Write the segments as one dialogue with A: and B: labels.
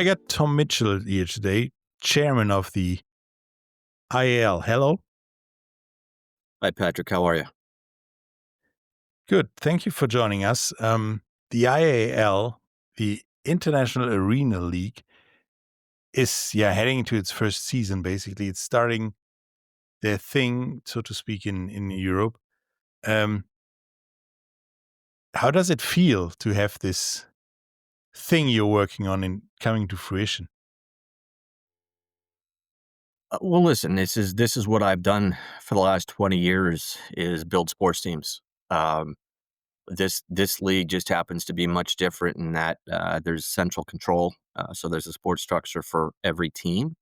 A: I got Tom Mitchell here today, chairman of the IAL. Hello.
B: Hi, Patrick. How are you?
A: Good. Thank you for joining us. The IAL, the International Arena League, is heading into its first season. Basically, it's starting their thing, so to speak, in Europe. Um, how does it feel to have this thing you're working on in coming to fruition?
B: Well, listen, this is what I've done for the last 20 years is build sports teams. Um, this league just happens to be much different in that there's central control. So there's a sports structure for every team,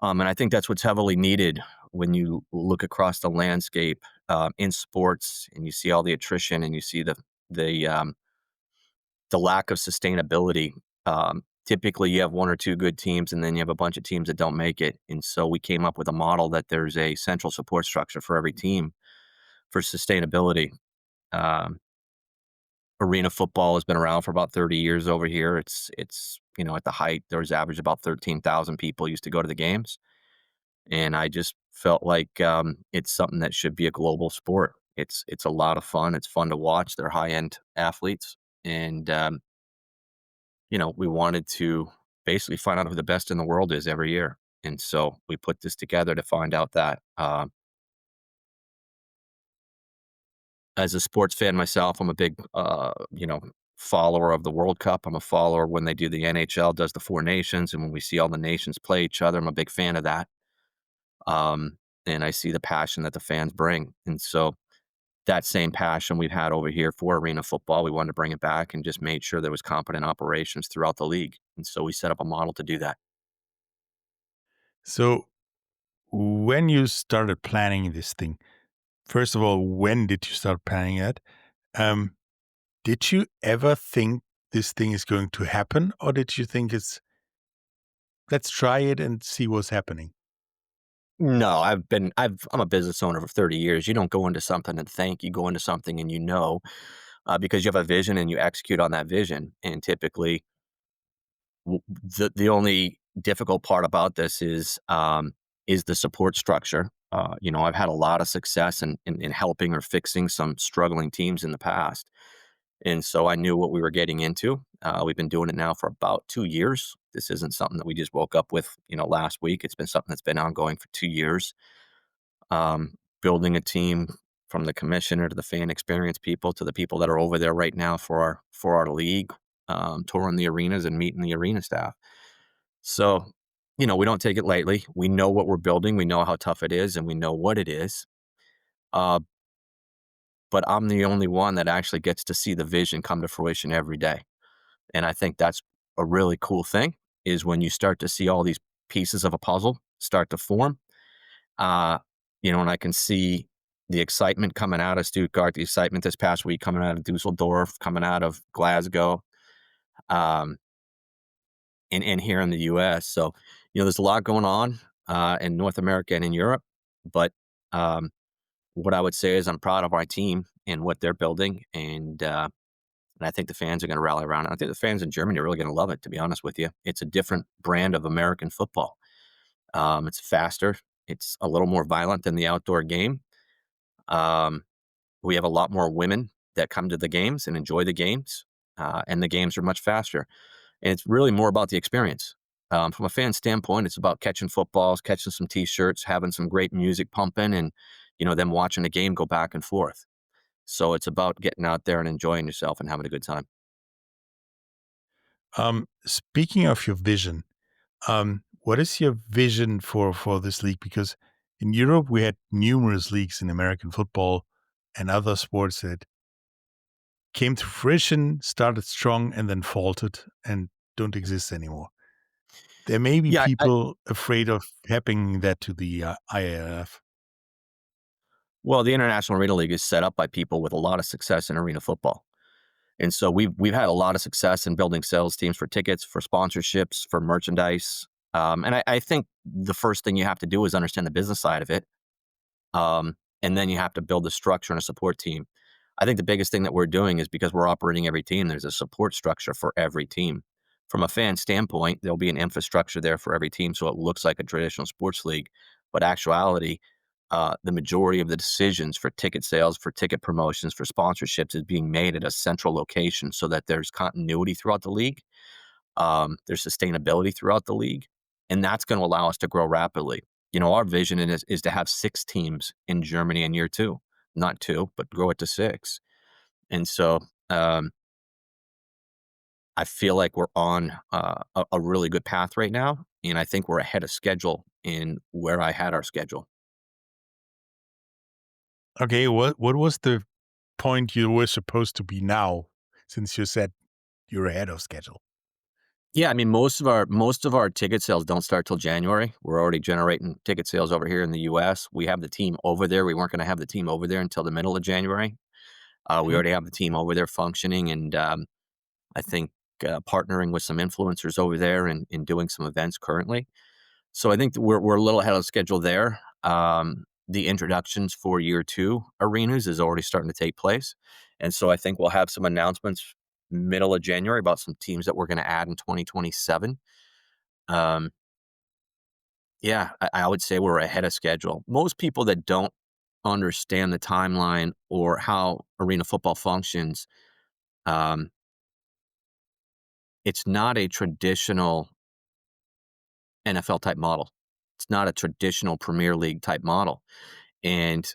B: and I think that's what's heavily needed when you look across the landscape in sports, and you see all the attrition, and you see the the lack of sustainability. Typically, you have one or two good teams, and then you have a bunch of teams that don't make it. And so we came up with a model that there's a central support structure for every team for sustainability. Um, Arena football has been around for about 30 years over here. It's at the height there was average about 13,000 people used to go to the games, and I just felt like it's something that should be a global sport. It's a lot of fun. It's fun to watch. They're high end athletes, and we wanted to basically find out who the best in the world is every year. And so we put this together to find out that. As a sports fan myself, I'm a big, follower of the World Cup. I'm a follower when they do the NHL does the Four Nations, and when we see all the nations play each other, I'm a big fan of that. And I see the passion that the fans bring, and so that same passion we've had over here for arena football, we wanted to bring it back and just made sure there was competent operations throughout the league. And so we set up a model to do that.
A: So, when you started planning this thing, first of all, when did you start planning it? Um, Did you ever think this thing is going to happen, or did you think let's try it and see what's happening?
B: No, I'm a business owner for 30 years. You don't go into something and think, you go into something and because you have a vision and you execute on that vision. And typically, the only difficult part about this is the support structure. I've had a lot of success in helping or fixing some struggling teams in the past. And so I knew what we were getting into. We've been doing it now for about 2 years. This isn't something that we just woke up with, last week. It's been something that's been ongoing for 2 years. Building a team from the commissioner to the fan experience people to the people that are over there right now for our league, touring the arenas and meeting the arena staff. So, we don't take it lightly. We know what we're building. We know how tough it is, and we know what it is. Uh, but I'm the only one that actually gets to see the vision come to fruition every day. And I think that's a really cool thing is when you start to see all these pieces of a puzzle start to form. Uh, and I can see the excitement coming out of Stuttgart, the excitement this past week coming out of Dusseldorf, coming out of Glasgow, um, and here in the US. So, there's a lot going on in North America and in Europe. But um, what I would say is I'm proud of our team and what they're building. And I think the fans are going to rally around it. I think the fans in Germany are really going to love it, to be honest with you. It's a different brand of American football. It's faster. It's a little more violent than the outdoor game. Um, we have a lot more women that come to the games and enjoy the games, and the games are much faster. And it's really more about the experience. From a fan standpoint, it's about catching footballs, catching some T-shirts, having some great music pumping, and them watching the game go back and forth. So it's about getting out there and enjoying yourself and having a good time.
A: Speaking of your vision, what is your vision for this league? Because in Europe we had numerous leagues in American football and other sports that came to fruition, started strong, and then faltered and don't exist anymore. There may be
B: Yeah,
A: people afraid of happening that to the IAF.
B: well, the International Arena League is set up by people with a lot of success in arena football. And so we've had a lot of success in building sales teams for tickets, for sponsorships, for merchandise. And I think the first thing you have to do is understand the business side of it. And then you have to build a structure and a support team. I think the biggest thing that we're doing is because we're operating every team, there's a support structure for every team. From a fan standpoint, there'll be an infrastructure there for every team, so it looks like a traditional sports league. But actuality, the majority of the decisions for ticket sales, for ticket promotions, for sponsorships is being made at a central location so that there's continuity throughout the league. There's sustainability throughout the league, and that's going to allow us to grow rapidly. Our vision is to have 6 teams in Germany in year 2, not 2, but grow it to 6. And so um, I feel like we're on a really good path right now, and I think we're ahead of schedule in where I had our schedule.
A: Okay, what was the point you were supposed to be now, since you said you're ahead of schedule?
B: Yeah, I mean, most of our ticket sales don't start till January. We're already generating ticket sales over here in the U.S. We have the team over there. We weren't going to have the team over there until the middle of January. We
A: Mhm.
B: already have the team over there functioning, and I think partnering with some influencers over there and doing some events currently. So I think that we're a little ahead of schedule there. The introductions for year 2 arenas is already starting to take place, and so I think we'll have some announcements middle of January about some teams that we're going to add in 2027. Um, yeah, I would say we're ahead of schedule. Most people that don't understand the timeline or how arena football functions, um, it's not a traditional NFL type model. It's not a traditional Premier League type model. And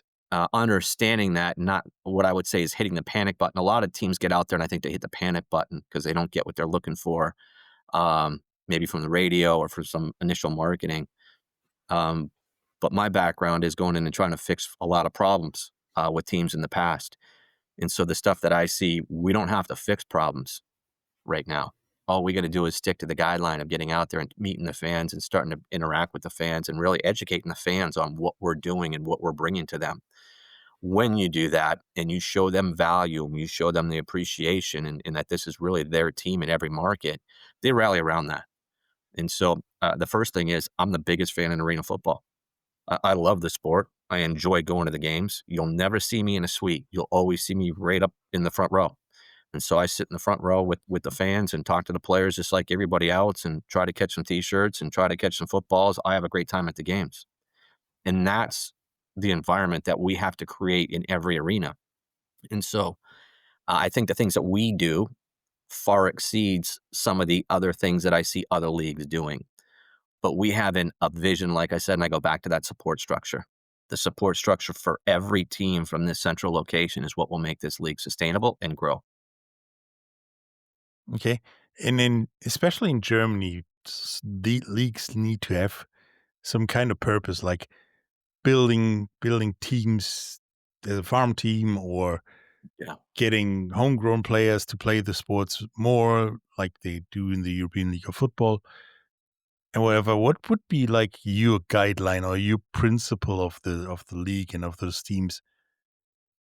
B: understanding that, not what I would say is hitting the panic button. A lot of teams get out there and I think they hit the panic button because they don't get what they're looking for, maybe from the radio or for some initial marketing. Um, but my background is going in and trying to fix a lot of problems with teams in the past. And so the stuff that I see, we don't have to fix problems right now. All we got to do is stick to the guideline of getting out there and meeting the fans and starting to interact with the fans and really educating the fans on what we're doing and what we're bringing to them. When you do that and you show them value and you show them the appreciation and that this is really their team in every market, they rally around that. And so the first thing is I'm the biggest fan in arena football. I love the sport. I enjoy going to the games. You'll never see me in a suite. You'll always see me right up in the front row. And so I sit in the front row with the fans and talk to the players just like everybody else and try to catch some t-shirts and try to catch some footballs. I have a great time at the games. And that's the environment that we have to create in every arena. And so I think the things that we do far exceeds some of the other things that I see other leagues doing. But we have a vision, like I said, and I go back to that support structure. The support structure for every team from this central location is what will make this league sustainable and grow.
A: Okay. And then, especially in Germany, the leagues need to have some kind of purpose, like building teams as a farm team, or
B: Yeah.
A: getting homegrown players to play the sports more like they do in the European League of Football and whatever. What would be like your guideline or your principle of the league and of those teams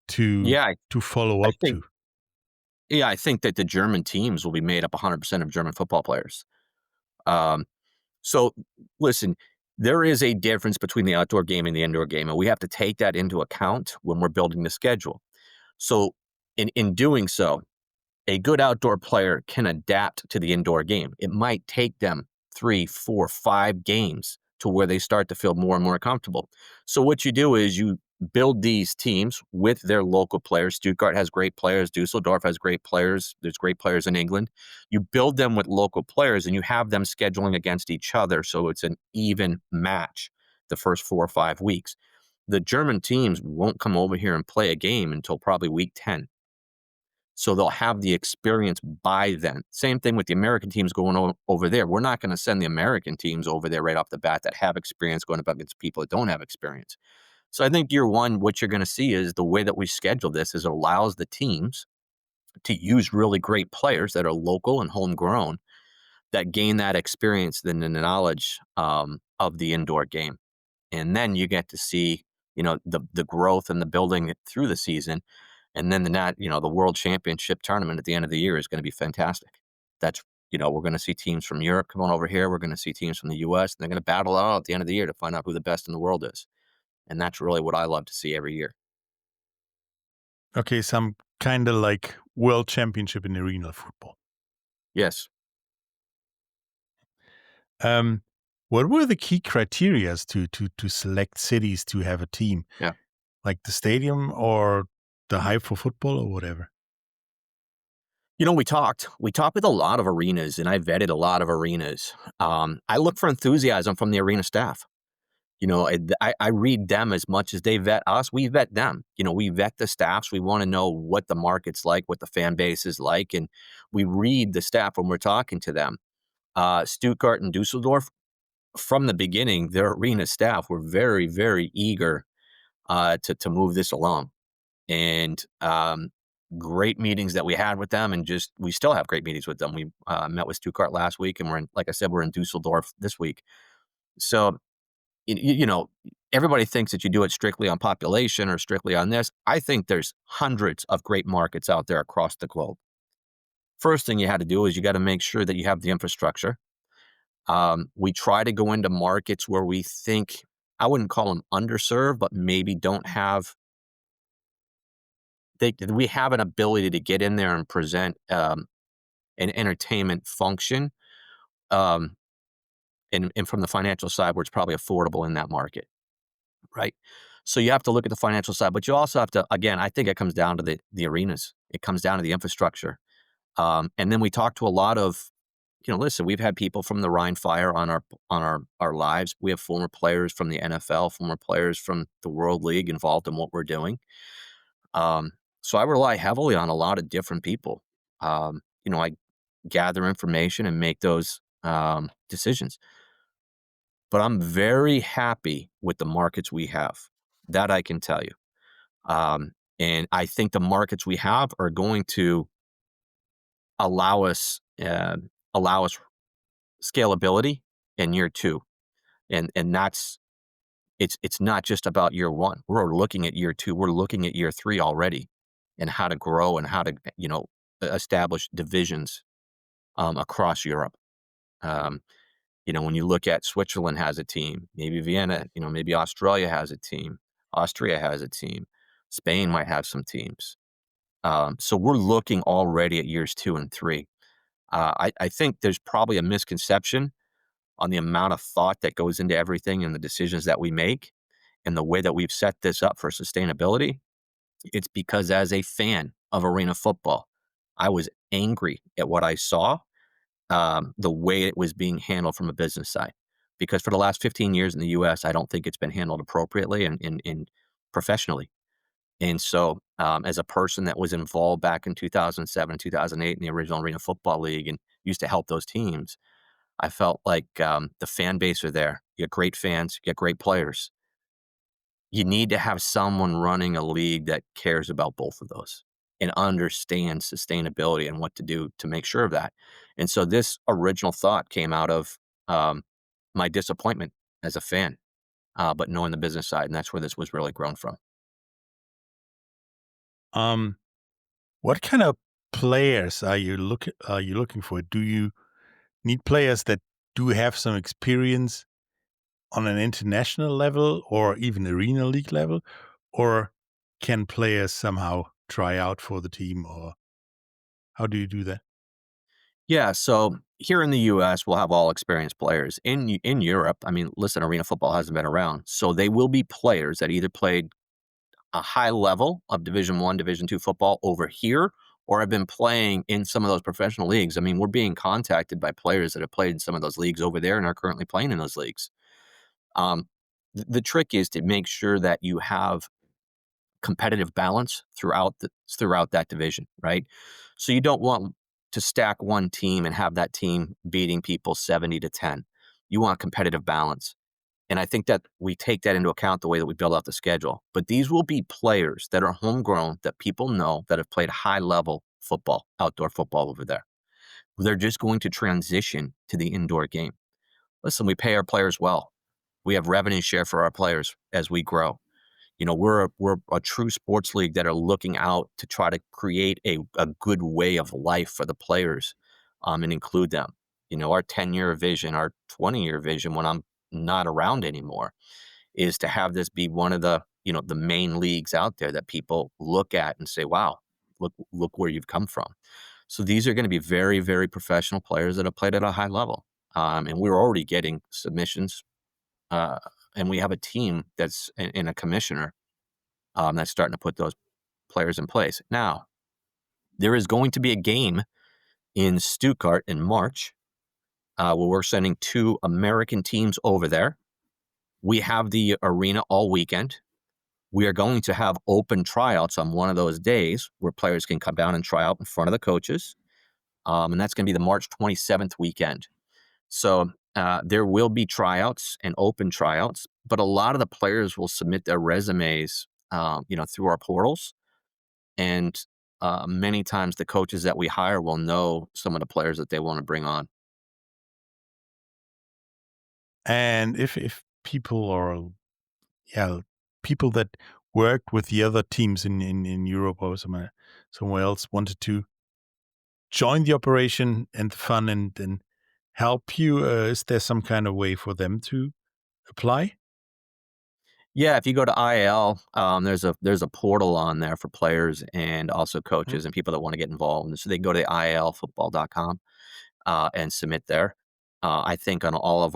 A: to
B: Yeah,
A: follow
B: I
A: up
B: think
A: to?
B: I think that the German teams will be made up 100% of German football players. Um, so listen, there is a difference between the outdoor game and the indoor game, and we have to take that into account when we're building the schedule. So in doing so, a good outdoor player can adapt to the indoor game. It might take them 3, 4, 5 games to where they start to feel more and more comfortable. So what you do is you build these teams with their local players. Stuttgart has great players. Dusseldorf has great players. There's great players in England. You build them with local players and you have them scheduling against each other. So it's an even match the first 4 or 5 weeks. The German teams won't come over here and play a game until probably week 10, so they'll have the experience by then. Same thing with the American teams going over there. We're not going to send the American teams over there right off the bat that have experience going up against people that don't have experience. So I think year one, what you're going to see is the way that we schedule this is it allows the teams to use really great players that are local and homegrown that gain that experience and the knowledge of the indoor game. And then you get to see, the growth and the building through the season, and then the world championship tournament at the end of the year is going to be fantastic. That's we're going to see teams from Europe come on over here. We're going to see teams from the U.S. And they're going to battle it out at the end of the year to find out who the best in the world is. And that's really what I love to see every year.
A: Okay, some kind of like world championship in arena football.
B: Yes.
A: Um, what were the key criterias to select cities to have a team,
B: Yeah.
A: like the stadium or the hype for football or whatever?
B: We talked with a lot of arenas, and I vetted a lot of arenas. I look for enthusiasm from the arena staff. I read them as much as they vet us. We vet them. We vet the staffs. We want to know what the market's like, what the fan base is like, and we read the staff when we're talking to them. Stuttgart and Dusseldorf, from the beginning, their arena staff were very, very eager to move this along, and great meetings that we had with them, and just we still have great meetings with them. We met with Stuttgart last week, and like I said, we're in Dusseldorf this week. So you know, everybody thinks that you do it strictly on population or strictly on this. I think there's hundreds of great markets out there across the globe. First thing you had to do is you got to make sure that you have the infrastructure. We try to go into markets where we think, I wouldn't call them underserved, but maybe don't have, we have an ability to get in there and present an entertainment function. Um, and from the financial side, where it's probably affordable in that market. Right? So you have to look at the financial side, but you also have to, again, I think it comes down to the arenas. It comes down to the infrastructure. And then we talk to a lot of, listen, we've had people from the Rhine Fire on our lives. We have former players from the NFL, former players from the World League involved in what we're doing. So I rely heavily on a lot of different people. I gather information and make those decisions. But I'm very happy with the markets we have. That I can tell you. And I think the markets we have are going to allow us allow us scalability in year two. And that's it's not just about year one. We're looking at year two. We're looking at year three already, and how to grow and how to establish divisions across Europe. Um, when you look at Switzerland has a team, maybe Vienna, maybe Australia has a team, Austria has a team, Spain might have some teams. So we're looking already at years 2 and 3. I think there's probably a misconception on the amount of thought that goes into everything and the decisions that we make and the way that we've set this up for sustainability. It's because as a fan of arena football, I was angry at what I saw, the way it was being handled from a business side. Because for the last 15 years in the US, I don't think it's been handled appropriately and professionally. And so, as a person that was involved back in 2007, 2008 in the original Arena Football League and used to help those teams, I felt like the fan base are there. You get great fans, you get great players. You need to have someone running a league that cares about both of those and understands sustainability and what to do to make sure of that. And so, this original thought came out of my disappointment as a fan, but knowing the business side, and that's where this was really grown from.
A: Um, what kind of players are you looking for? Do you need players that do have some experience on an international level or even arena league level, or can players somehow try out for the team, or how do you do that?
B: Yeah, so here in the US, we'll have all experienced players. In Europe, I mean, listen, arena football hasn't been around, so they will be players that either played a high level of Division 1, Division 2 football over here, or have been playing in some of those professional leagues. I mean, we're being contacted by players that have played in some of those leagues over there and are currently playing in those leagues. Um, the trick is to make sure that you have competitive balance throughout that division, right? So you don't want to stack one team and have that team beating people 70-10. You want competitive balance. And I think that we take that into account the way that we build out the schedule. But these will be players that are homegrown, that people know, that have played high level football, outdoor football over there. They're just going to transition to the indoor game. Listen, we pay our players well. We have revenue share for our players as we grow. We're a true sports league that are looking out to try to create a good way of life for the players, and include them. Our 10-year vision, our 20-year vision when I'm not around anymore, is to have this be one of the main leagues out there that people look at and say, wow, look where you've come from. So these are going to be very, very professional players that have played at a high level. and we're already getting submissions. Uh, and we have a team and a commissioner that's starting to put those players in place. Now, there is going to be a game in Stuttgart in March where we're sending two American teams over there. We have the arena all weekend. We are going to have open tryouts on one of those days where players can come down and try out in front of the coaches. And that's going to be the March 27th weekend. So there will be tryouts and open tryouts, but a lot of the players will submit their resumes, through our portals. And many times the coaches that we hire will know some of the players that they want to bring on.
A: And if people or yeah, people that worked with the other teams in Europe or somewhere else wanted to join the operation and the fun and help you, is there some kind of way for them to apply?
B: Yeah, if you go to IL, there's a portal on there for players and also
A: Mhm.
B: coaches and people that want to get involved. And so they go to ilfootball.com and submit there. I think on all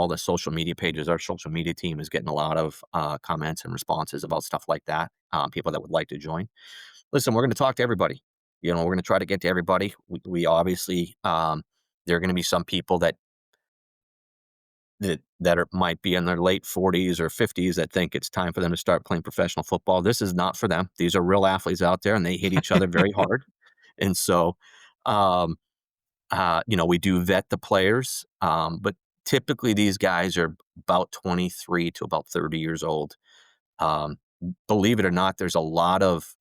B: the social media pages, our social media team is getting a lot of comments and responses about stuff like that. People that would like to join. Listen, we're going to talk to everybody. We're going to try to get to everybody. We obviously, there are going to be some people might be in their late 40s or 50s that think it's time for them to start playing professional football. This is not for them. These are real athletes out there, and they hit each other very hard. And so, um, we do vet the players, but typically these guys are about 23 to about 30 years old. Um, Believe it or not, there's a lot of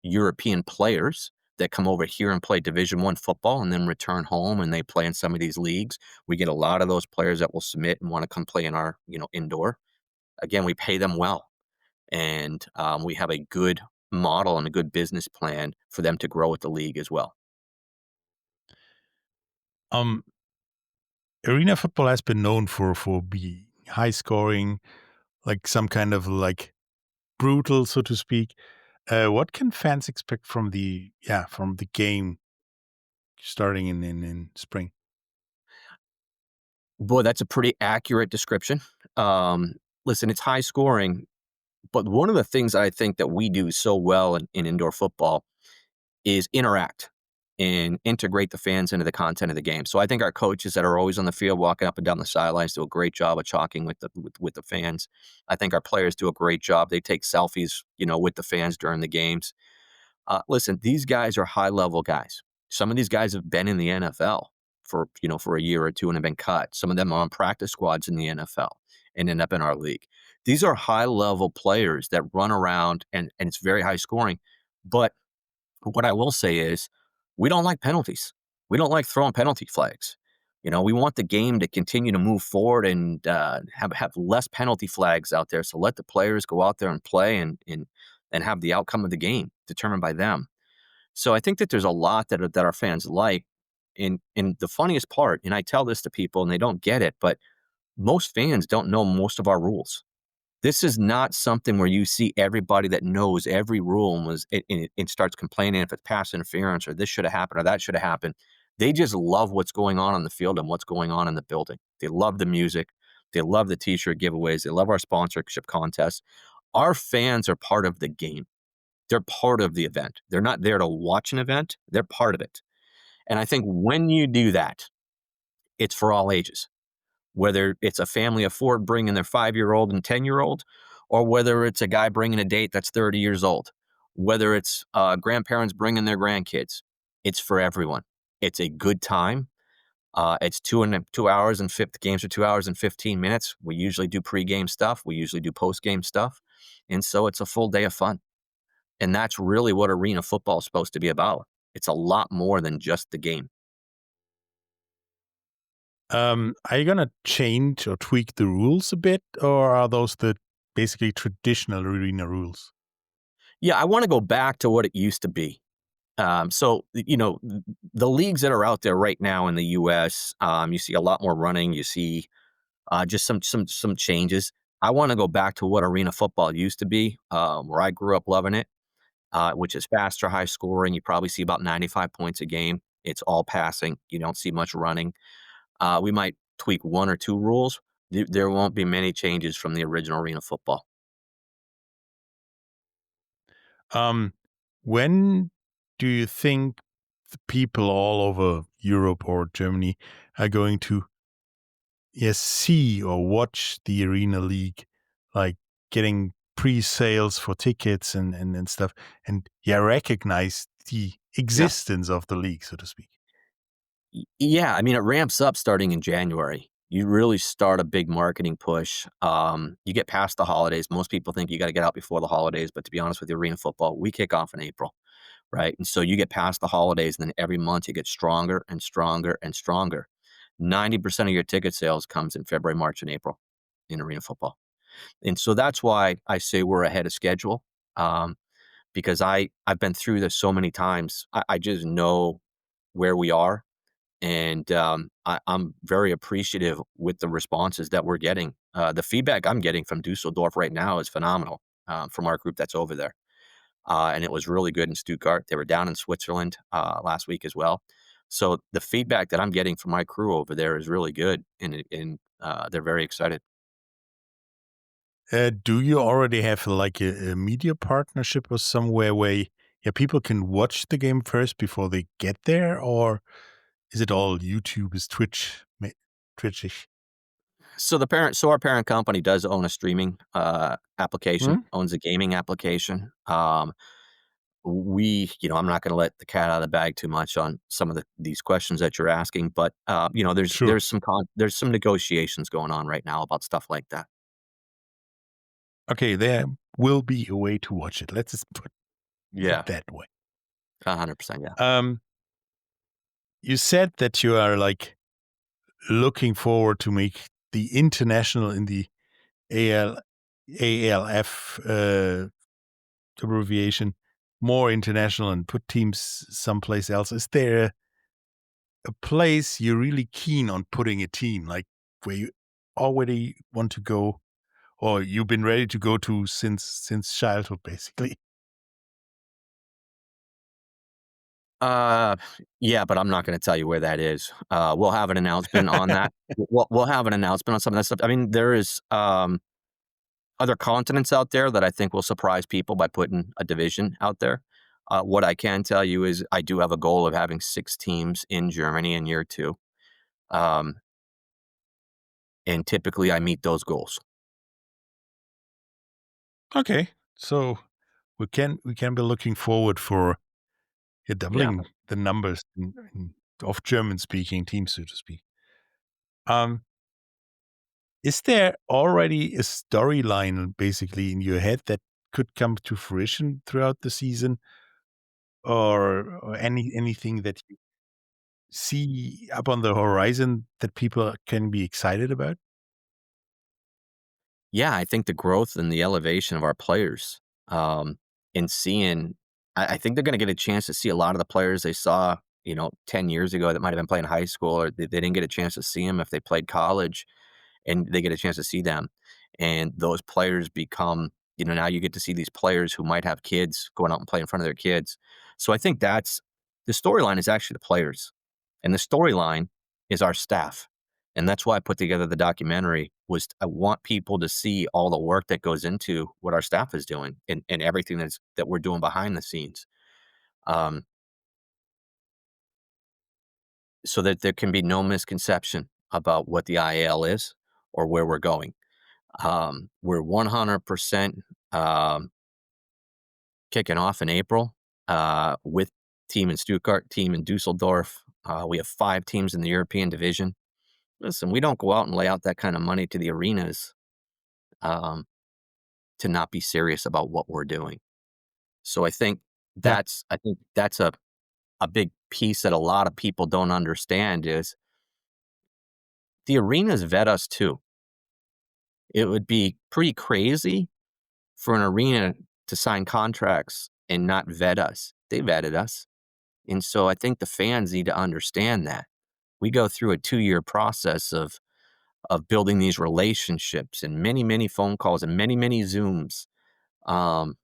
B: European players that come over here and play Division I football and then return home and they play in some of these leagues. We get a lot of those players that will submit and want to come play in our, indoor. Again, we pay them well, and we have a good model and a good business plan for them to grow with the league as well.
A: Um, Arena football has been known for being high scoring, like some kind of like brutal, so to speak. What can fans expect from the game starting in spring?
B: Boy, that's a pretty accurate description. Um, Listen, it's high scoring, but one of the things I think that we do so well in indoor football is interact and integrate the fans into the content of the game. So I think our coaches that are always on the field, walking up and down the sidelines, do a great job of talking with the fans. I think our players do a great job. They take selfies, with the fans during the games. Listen, these guys are high level guys. Some of these guys have been in the NFL for a year or two and have been cut. Some of them are on practice squads in the NFL and end up in our league. These are high level players that run around and it's very high scoring. But what I will say is we don't like penalties. We don't like throwing penalty flags. We want the game to continue to move forward and have less penalty flags out there. So let the players go out there and play and have the outcome of the game determined by them. So I think that there's a lot that our fans like. And the funniest part, and I tell this to people and they don't get it, but most fans don't know most of our rules. This is not something where you see everybody that knows every rule and starts complaining if it's pass interference or this should have happened or that should have happened. They just love what's going on the field and what's going on in the building. They love the music. They love the t-shirt giveaways. They love our sponsorship contests. Our fans are part of the game. They're part of the event. They're not there to watch an event. They're part of it. And I think when you do that, it's for all ages, whether it's a family of four bringing their 5-year-old and 10-year-old, or whether it's a guy bringing a date that's 30 years old, whether it's grandparents bringing their grandkids. It's for everyone. It's a good time. It's 2 hours and games are 2 hours and 15 minutes. We usually do pregame stuff. We usually do postgame stuff. And so it's a full day of fun. And that's really what arena football is supposed to be about. It's a lot more than just the game.
A: Are you gonna change or tweak the rules a bit, or are those the basically traditional arena rules?
B: Yeah, I want to go back to what it used to be. The leagues that are out there right now in the U.S., you see a lot more running. You see just some changes. I want to go back to what arena football used to be, where I grew up loving it, which is faster, high scoring. You probably see about 95 points a game. It's all passing. You don't see much running. We might tweak 1 or 2 rules. There won't be many changes from the original arena football.
A: Um, when do you think the people all over Europe or Germany are going to, yes, see or watch the Arena League, like getting pre-sales for tickets and stuff, and yeah, recognize the
B: Yeah.
A: existence of the league, so to speak?
B: Yeah, I mean, it ramps up starting in January. You really start a big marketing push. You get past the holidays. Most people think you got to get out before the holidays, but to be honest with you, arena football, we kick off in April, right? And so you get past the holidays, and then every month you get stronger and stronger and stronger. 90% of your ticket sales comes in February, March, and April in arena football. And so that's why I say we're ahead of schedule. Um, because I've been through this so many times. I just know where we are, and I'm very appreciative with the responses that we're getting. The feedback I'm getting from Dusseldorf right now is phenomenal, from our group that's over there, and it was really good in Stuttgart. They were down in Switzerland last week as well. So the feedback that I'm getting from my crew over there is really good, and they're very excited.
A: Do you already have like a media partnership or somewhere where yeah, people can watch the game first before they get there, or is it all YouTube? Is Twitchish?
B: So our parent company does own a streaming application,
A: Hmm?
B: owns a gaming application. I'm not going to let the cat out of the bag too much on some of these questions that you're asking, but
A: Sure.
B: there's some negotiations going on right now about stuff like that.
A: Okay, there will be a way to watch it. Let's just put it
B: Yeah,
A: that way.
B: 100%. Yeah,
A: Um, you said that you are like looking forward to make the international in the AL ALF abbreviation more international and put teams someplace else. Is there a place you're really keen on putting a team, like where you already want to go, or you've been ready to go to since childhood, basically?
B: uh, yeah, but I'm not going to tell you where that is. We'll have an announcement on that. We'll have an announcement on some of that stuff. I mean, there is other continents out there that I think will surprise people by putting a division out there. What I can tell you is I do have a goal of having 6 teams in Germany in year 2. Um, and typically I meet those goals.
A: Okay, so we can be looking forward for
B: Yeah.
A: doubling the numbers of German-speaking teams, so to speak. Um, is there already a storyline basically in your head that could come to fruition throughout the season, or anything that you see up on the horizon that people can be excited about?
B: Yeah, I think the growth and the elevation of our players, and seeing I think they're gonna get a chance to see a lot of the players they saw, 10 years ago that might have been playing high school, or they didn't get a chance to see them if they played college, and they get a chance to see them. And those players become, now you get to see these players who might have kids going out and play in front of their kids. So I think that's the storyline is actually the players. And the storyline is our staff. And that's why I put together the documentary was I want people to see all the work that goes into what our staff is doing and everything that we're doing behind the scenes. Um, so that there can be no misconception about what the IAL is or where we're going. We're 100% um, kicking off in April with team in Stuttgart, team in Dusseldorf. We have 5 teams in the European division. Listen, we don't go out and lay out that kind of money to the arenas um, to not be serious about what we're doing. So
A: Yeah.
B: I think that's a big piece that a lot of people don't understand is the arenas vet us too. It would be pretty crazy for an arena to sign contracts and not vet us. They vetted us. And so I think the fans need to understand that. We go through a 2-year process of building these relationships and many, many phone calls and many, many Zooms, um,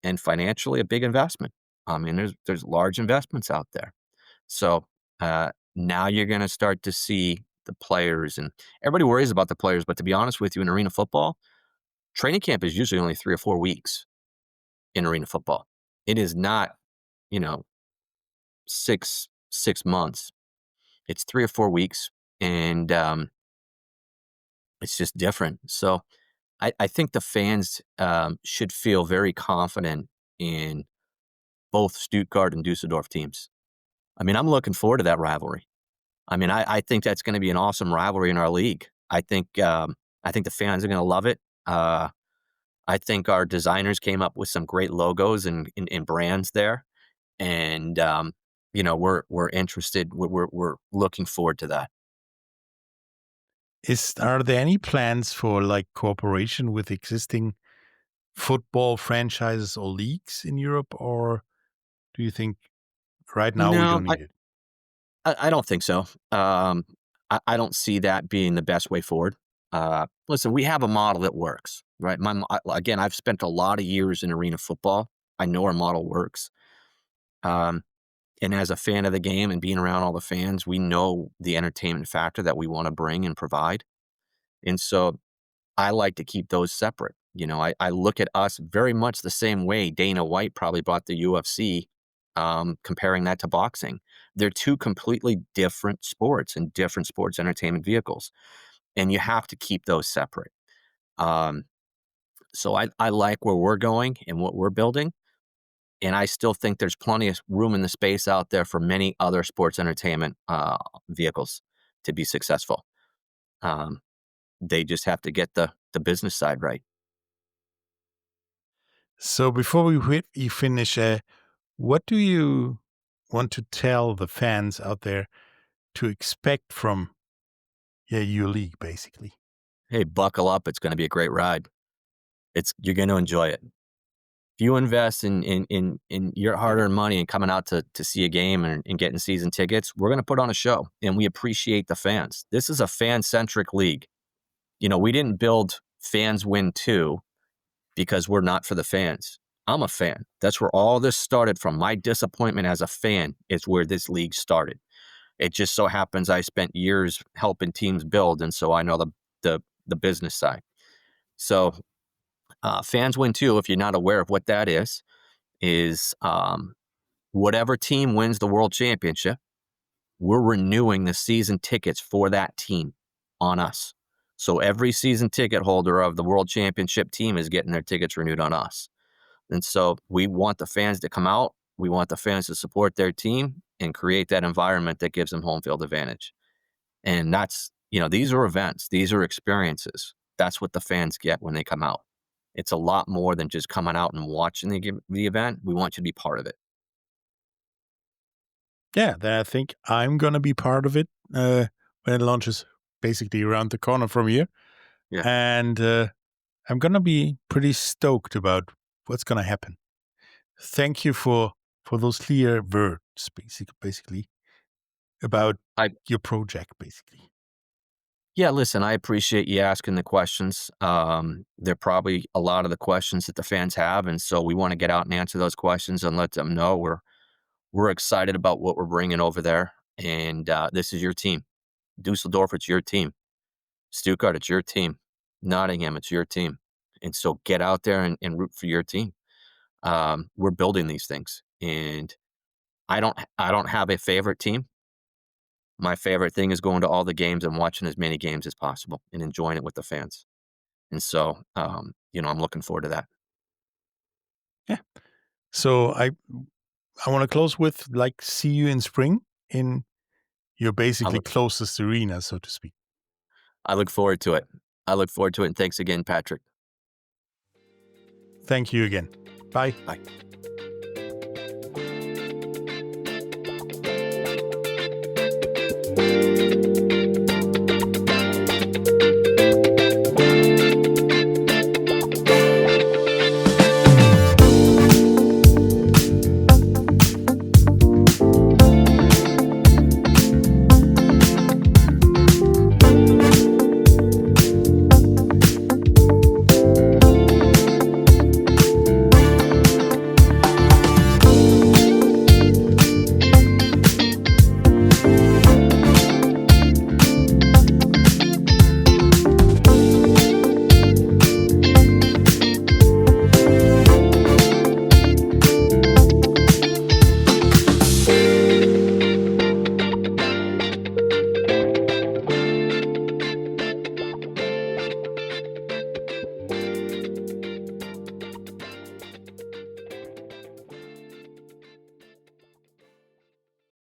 B: and financially a big investment. I mean, there's large investments out there. So now you're going to start to see the players, and everybody worries about the players. But to be honest with you, in arena football, training camp is usually only 3 or 4 weeks in arena football. It is not, you know, six months. It's 3 or 4 weeks, and it's just different. So I think the fans should feel very confident in both Stuttgart and Dusseldorf teams. I mean, I'm looking forward to that rivalry. I mean, I think that's going to be an awesome rivalry in our league. I think the fans are going to love it. I think our designers came up with some great logos and brands there, and we're interested. We're looking forward to that.
A: Are there any plans for like cooperation with existing football franchises or leagues in Europe, or do you think right now we
B: No,
A: don't need it?
B: I don't think so. I don't see that being the best way forward. Listen, we have a model that works, right? Again, I've spent a lot of years in arena football. I know our model works. Um, and as a fan of the game and being around all the fans, we know the entertainment factor that we want to bring and provide. And so I like to keep those separate. I look at us very much the same way Dana White probably brought the UFC, comparing that to boxing. They're two completely different sports and different sports entertainment vehicles, and you have to keep those separate. Um, so I like where we're going and what we're building, and I still think there's plenty of room in the space out there for many other sports entertainment vehicles to be successful. Um, they just have to get the business side right.
A: So before we finish, what do you want to tell the fans out there to expect from your league, basically?
B: Hey, buckle up. It's going to be a great ride. You're going to enjoy it. If you invest in your hard-earned money and coming out to see a game and getting season tickets, we're going to put on a show, and we appreciate the fans. This is a fan-centric league. We didn't build Fans Win 2 because we're not for the fans. I'm a fan. That's where all this started from. My disappointment as a fan is where this league started. It just so happens I spent years helping teams build, and so I know the business side. So Fans Win 2, if you're not aware of what that is whatever team wins the world championship, we're renewing the season tickets for that team on us. So every season ticket holder of the world championship team is getting their tickets renewed on us. And so we want the fans to come out. We want the fans to support their team and create that environment that gives them home field advantage. And these are events. These are experiences. That's what the fans get when they come out. It's a lot more than just coming out and watching the event. We want you to be part of it.
A: Yeah, then I think I'm gonna be part of it when it launches basically around the corner from here,
B: Yeah.
A: and I'm gonna be pretty stoked about what's gonna happen. Thank you for those clear words, basically about
B: I
A: your project, basically.
B: Yeah, listen, I appreciate you asking the questions. They're probably a lot of the questions that the fans have, and so we want to get out and answer those questions and let them know we're excited about what we're bringing over there. And this is your team, Dusseldorf. It's your team, Stuttgart. It's your team, Nottingham. It's your team, and so get out there and root for your team. We're building these things, and I don't have a favorite team. My favorite thing is going to all the games and watching as many games as possible and enjoying it with the fans. And so, I'm looking forward to that.
A: Yeah. So I want to close with like see you in spring in your
B: I
A: basically
B: look,
A: closest arena, so to speak.
B: I look forward to it. I look forward to it. And thanks again, Patrick.
A: Thank you again. Bye.
B: Bye.